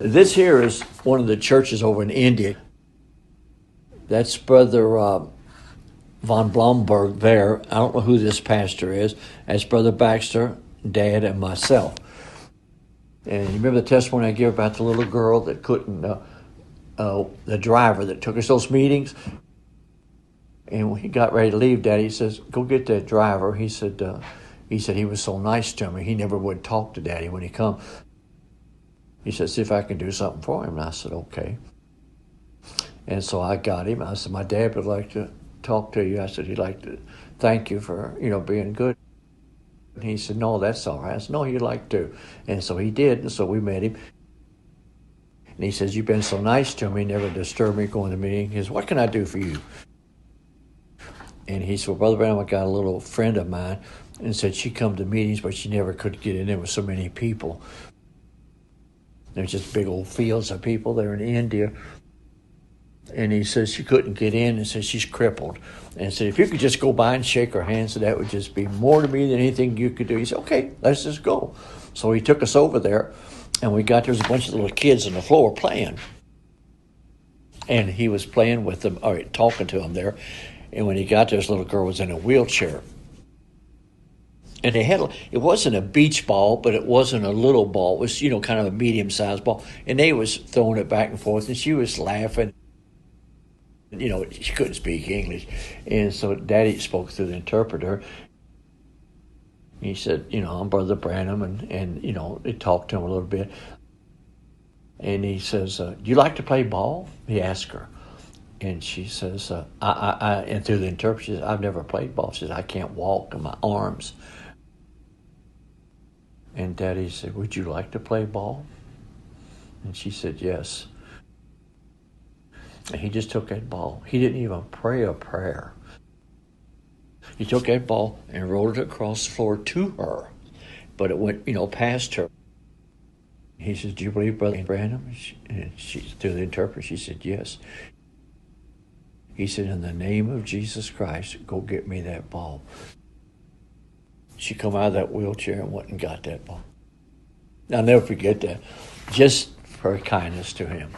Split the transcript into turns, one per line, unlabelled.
This here is one of the churches over in India. That's Brother Von Blomberg there. I don't know who this pastor is. That's Brother Baxter, Dad, and myself. And you remember the testimony I gave about the little girl that couldn't, the driver that took us those meetings? And when he got ready to leave, Daddy says, "Go get that driver." He said he was so nice to me. He never would talk to Daddy when he come. He said, "See if I can do something for him." And I said, "Okay." And so I got him. I said, "My dad would like to talk to you." I said, "He'd like to thank you for, being good." And he said, "No, that's all right." I said, "No, he'd like to." And so he did. And so we met him. And he says, "You've been so nice to me, never disturbed me going to the meeting." He says, "What can I do for you?" And he said, "Well, Brother Branham, I got a little friend of mine," and said she come to meetings, but she never could get in there with so many people. There's just big old fields of people there in India. And he says she couldn't get in, and says she's crippled. And said, "If you could just go by and shake her hand, so that would just be more to me than anything you could do." He said, "Okay, let's just go." So he took us over there, and we got, there's a bunch of little kids on the floor playing. And he was playing with them, or talking to them there. And when he got there, this little girl was in a wheelchair. And they had, it wasn't a beach ball, but it wasn't a little ball. It was, kind of a medium-sized ball. And they was throwing it back and forth, and she was laughing. She couldn't speak English. And so Daddy spoke through the interpreter. He said, "I'm Brother Branham," and they talked to him a little bit. And he says, "Do you like to play ball?" He asked her. And she says, and through the interpreter, she says, "I've never played ball." She says, "I can't walk on my arms." And Daddy said, "Would you like to play ball?" And she said, "Yes." And he just took that ball. He didn't even pray a prayer. He took that ball and rolled it across the floor to her. But it went, past her. He says, "Do you believe Brother Branham?" And she, through the interpreter, she said, "Yes." He said, "In the name of Jesus Christ, go get me that ball." She come out of that wheelchair and went and got that ball. I'll never forget that. Just for her kindness to him.